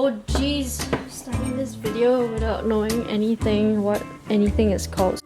Oh jeez, starting this video without knowing anything, what anything is called.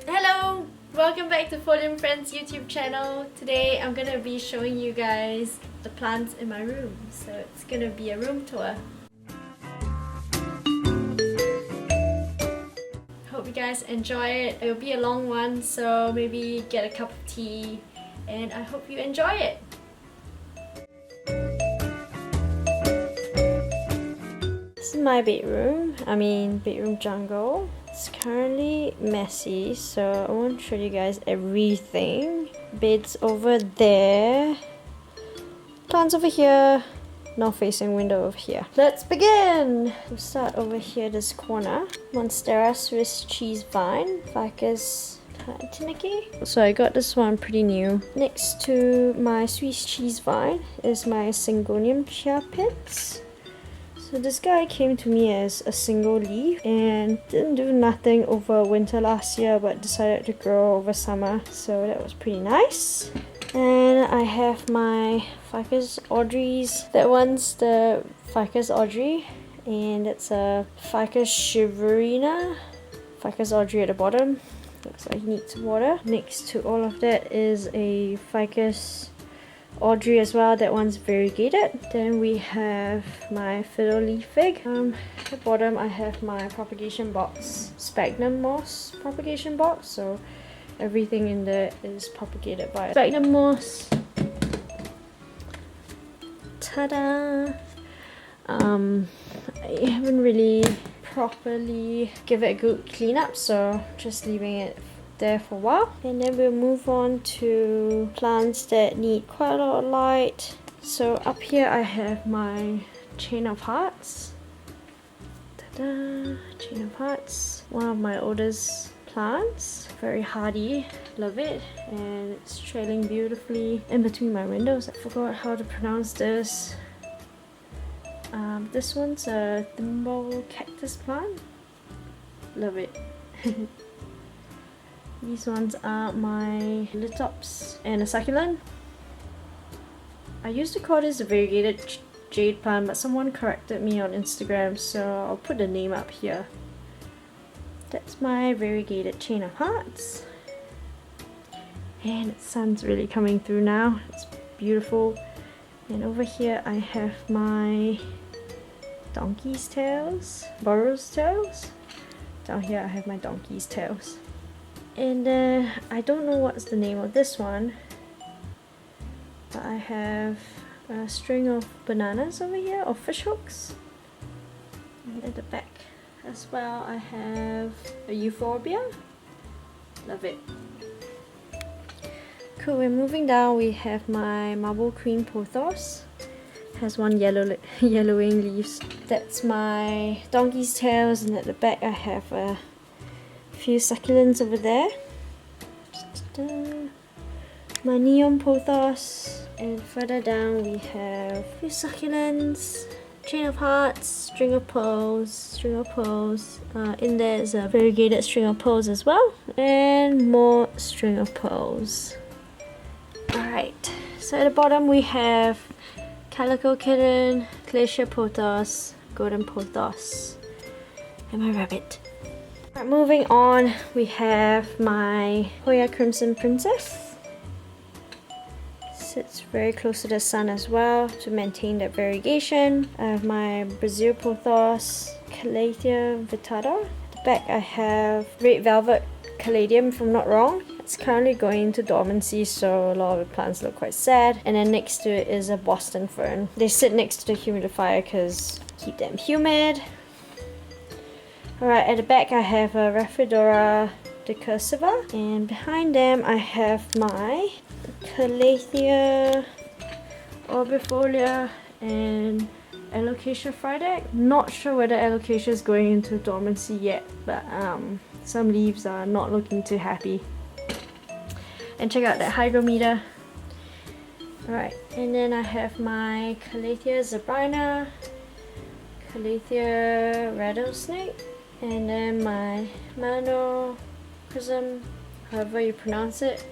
Hello, welcome back to Folium Friends YouTube channel. Today I'm gonna be showing you guys the plants in my room. So it's gonna be a room tour. Hope you guys enjoy it. It'll be a long one, so maybe get a cup of tea, and I hope you enjoy it. This is my bedroom. Bedroom jungle. It's currently messy, so I won't show you guys everything. Bed's over there. Plants over here. North facing window over here. Let's begin! We'll start over here, this corner. Monstera Swiss cheese vine, Ficus Ruby. So I got this one pretty new. Next to my Swiss cheese vine is my Syngonium chia pits. So this guy came to me as a single leaf and didn't do nothing over winter last year, but decided to grow over summer, so that was pretty nice. And I have my Ficus Audreys. That one's the Ficus Audrey, and it's a Ficus Shiverina. Ficus Audrey at the bottom. Looks like it needs water. Next to all of that is a Ficus Audrey as well. That one's variegated. Then we have my fiddle leaf fig. At the bottom I have my propagation box, sphagnum moss propagation box. So everything in there is propagated by sphagnum moss. Ta-da! I haven't really properly give it a good cleanup, so just leaving it there for a while. And then we'll move on to plants that need quite a lot of light. So up here I have my chain of hearts. Ta-da! Chain of hearts. One of my oldest plants, very hardy, love it, and it's trailing beautifully in between my windows. I forgot how to pronounce this. This one's a thimble cactus plant, love it. These ones are my litops and a succulent. I used to call this a variegated jade plant, but someone corrected me on Instagram, so I'll put the name up here. That's my variegated chain of hearts. And the sun's really coming through now. It's beautiful. And over here I have my donkey's tails, burro's tails. Down here I have my donkey's tails. And I don't know what's the name of this one, but I have a string of bananas over here, or fish hooks. And at the back as well I have a euphorbia, love it. Cool, we're moving down. We have my marble cream pothos, has one yellowing leaves. That's my donkey's tails, and at the back I have a few succulents over there. My neon pothos, and further down we have a few succulents, chain of hearts, string of pearls. In there is a variegated string of pearls as well, and more string of pearls. Alright, so at the bottom we have calico kitten, glacier pothos, golden pothos, and my rabbit. Alright, moving on, we have my Hoya crimson princess. Sits very close to the sun as well to maintain that variegation. I have my Brazil pothos, Calathea vittata. At the back I have red velvet caladium, if I'm not wrong. It's currently going into dormancy, so a lot of the plants look quite sad. And then next to it is a Boston fern. They sit next to the humidifier because keep them humid. Alright, at the back I have a Rhaphidophora decursiva, and behind them I have my Calathea orbifolia and Alocasia fridac. Not sure whether Alocasia is going into dormancy yet, but some leaves are not looking too happy. And check out that hygrometer. Alright, and then I have my Calathea zebrina, Calathea rattlesnake, and then my Mano prism, however you pronounce it,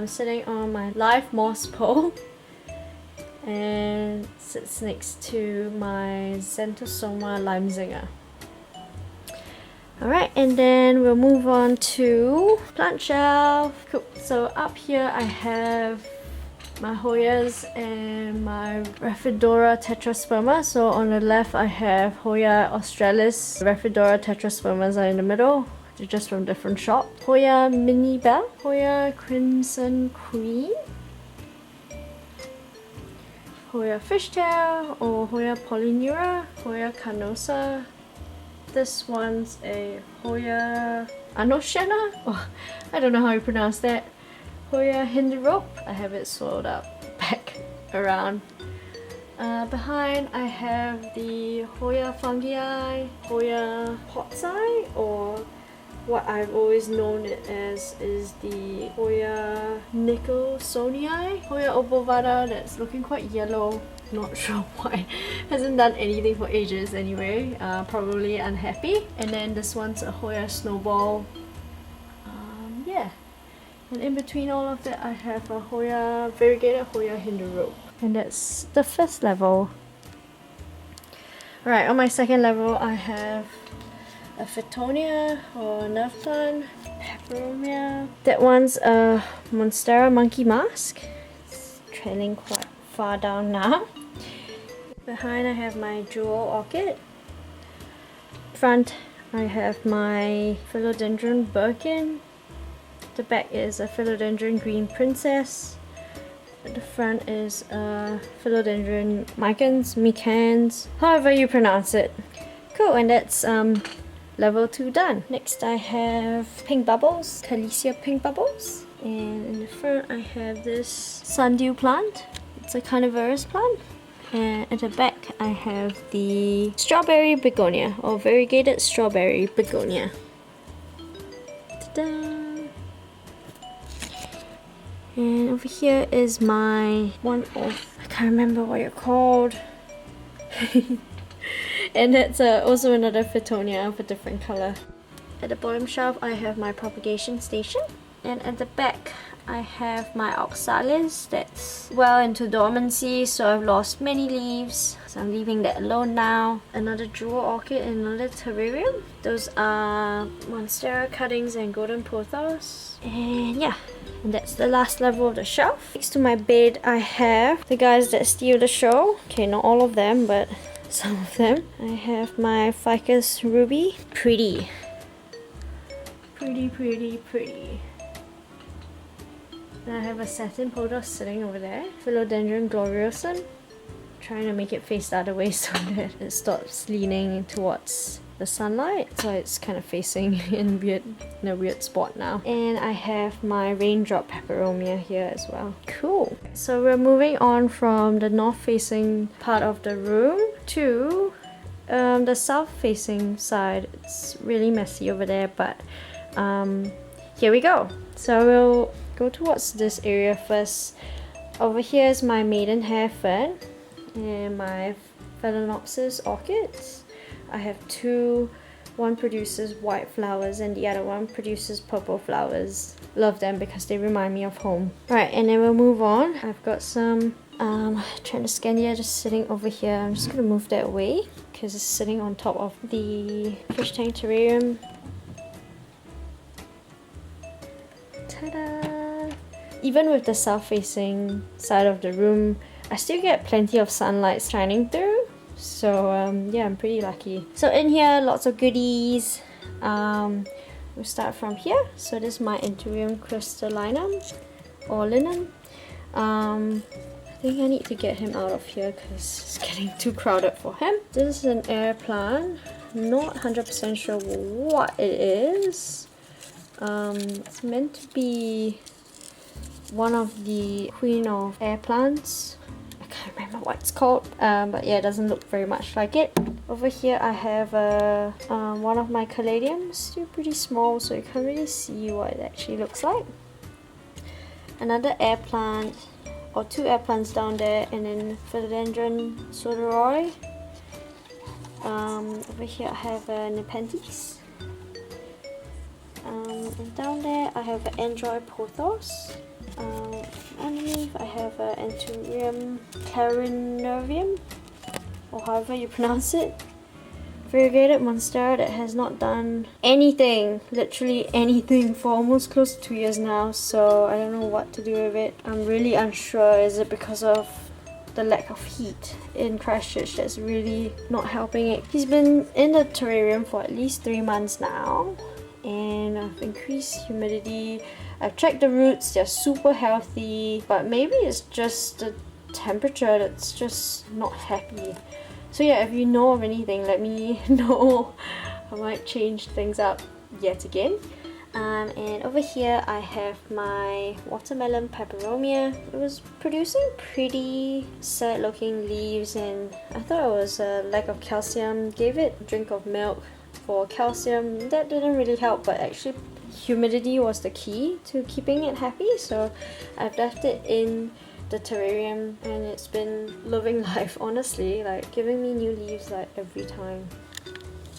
sitting on my live moss pole and sits next to my Xanthosoma Limezinger. Alright, and then we'll move on to plant shelf. Cool. So up here I have my Hoyas and my Rhaphidophora tetrasperma. So on the left I have Hoya australis. Rhaphidophora tetraspermas are in the middle. They're just from different shops. Hoya mini bell, Hoya crimson queen, Hoya fishtail or Hoya polyneura, Hoya carnosa. This one's a Hoya anoshena. Oh, I don't know how you pronounce that. Hoya hinderope. I have it soiled up back around. Behind I have the Hoya fungii, Hoya potsai, or what I've always known it as is the Hoya nicholsonii, Hoya obovata, that's looking quite yellow. Not sure why. Hasn't done anything for ages anyway. Probably unhappy. And then this one's a Hoya snowball. Yeah. And in between all of that I have a Hoya variegated Hoya hinderope. And that's the first level. Right, on my second level I have a Fittonia or nerve plant, Peperomia. That one's a Monstera monkey mask. It's trailing quite far down now. Behind I have my jewel orchid. Front I have my Philodendron Birkin. The back is a Philodendron Green Princess. At the front is a Philodendron Micans, however you pronounce it. Cool, and that's level 2 done. Next I have pink bubbles, Calicia pink bubbles. And in the front I have this sundew plant. It's a carnivorous plant. And at the back I have the strawberry begonia or variegated strawberry begonia. Ta-da! And over here is my one of, I can't remember what you're called. And it's also another Fittonia of a different color. At the bottom shelf I have my propagation station. And at the back I have my oxalis that's well into dormancy, so I've lost many leaves, so I'm leaving that alone now. Another jewel orchid and another terrarium. Those are Monstera cuttings and golden pothos. And yeah, and that's the last level of the shelf. Next to my bed I have the guys that steal the show. Okay, not all of them, but some of them. I have my Ficus Ruby. Pretty. Pretty. Then I have a satin Pothos sitting over there. Philodendron gloriosum. Trying to make it face the other way so that it stops leaning towards the sunlight. So it's kind of facing in a weird spot now. And I have my raindrop peperomia here as well. Cool. So we're moving on from the north facing part of the room to the south facing side. It's really messy over there, but here we go. So we'll go towards this area first. Over here is my maidenhair fern and my Phalaenopsis orchids. I have two. One produces white flowers and the other one produces purple flowers. Love them because they remind me of home. Right, and then we'll move on. I've got some Transcandia just sitting over here. I'm just gonna move that away because it's sitting on top of the fish tank terrarium. Ta-da! Even with the south-facing side of the room, I still get plenty of sunlight shining through. So yeah, I'm pretty lucky. So in here, lots of goodies. We'll start from here. So this is my Anthurium crystallinum or linen. I think I need to get him out of here because it's getting too crowded for him. This is an air plant. Not 100% sure what it is. It's meant to be one of the queen of air plants. I can't remember what it's called, but yeah, it doesn't look very much like it. Over here I have one of my caladiums, still pretty small, so you can't really see what it actually looks like. Another air plant, or two air plants down there, and then Philodendron Soderoi. Over here I have a Nepenthes. And down there I have an Android Pothos. Underneath I have an Terrarium, or however you pronounce it. Variegated monstera that has not done anything, literally anything, for almost close to 2 years now, so I don't know what to do with it. I'm really unsure. Is it because of the lack of heat in Christchurch that's really not helping it? He's been in the terrarium for at least 3 months now, and I've increased humidity. I've checked the roots, they're super healthy, but maybe it's just the temperature that's just not happy. So yeah, if you know of anything, let me know. I might change things up yet again. And over here I have my watermelon peperomia. It was producing pretty sad looking leaves, and I thought it was a lack of calcium. Gave it a drink of milk for calcium. That didn't really help, but actually humidity was the key to keeping it happy. So I've left it in the terrarium and it's been loving life, honestly, like giving me new leaves like every time.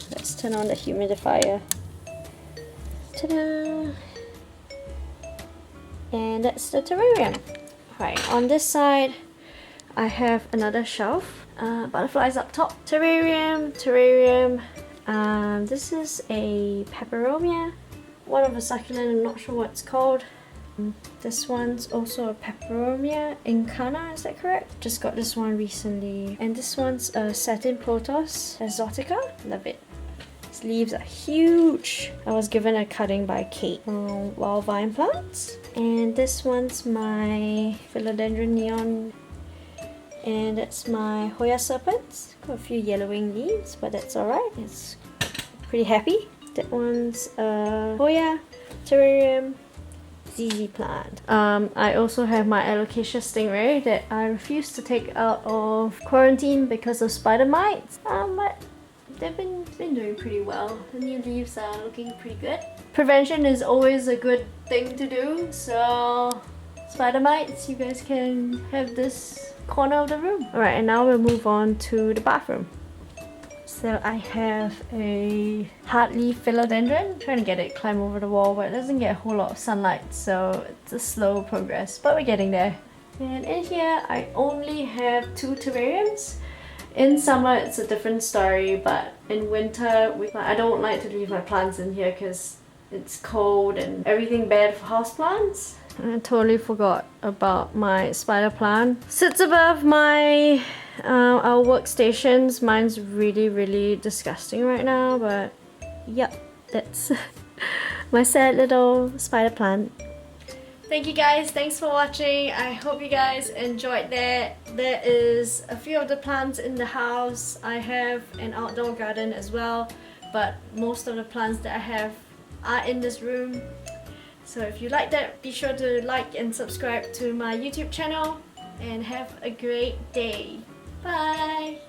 Let's turn on the humidifier. Ta-da! And that's the terrarium. Right, on this side I have another shelf. Butterflies up top. Terrarium. This is a peperomia, one of a succulent, I'm not sure what it's called. This one's also a peperomia incana, is that correct? Just got this one recently. And this one's a satin Pothos exotica. Love it. Its leaves are huge. I was given a cutting by Kate. Wild vine plants. And this one's my philodendron neon. And that's my Hoya serpents. Got a few yellowing leaves, but that's alright. It's pretty happy. That one's a Hoya, terrarium, ZZ plant. I also have my alocasia stingray that I refuse to take out of quarantine because of spider mites. But they've been doing pretty well. The new leaves are looking pretty good. Prevention is always a good thing to do, so spider mites, you guys can have this corner of the room. Alright, and now we'll move on to the bathroom. So I have a hardleaf philodendron. I'm trying to get it climb over the wall, but it doesn't get a whole lot of sunlight, so it's a slow progress, but we're getting there. And in here I only have 2 terrariums. In summer it's a different story, but in winter I don't like to leave my plants in here because it's cold and everything bad for houseplants. I totally forgot about my spider plant. Sits above my our workstations. Mine's really disgusting right now, but yep, that's my sad little spider plant. Thank you guys, thanks for watching. I hope you guys enjoyed that. There is a few of the plants in the house. I have an outdoor garden as well, but most of the plants that I have are in this room. So if you like that, be sure to like and subscribe to my YouTube channel, and have a great day. Bye!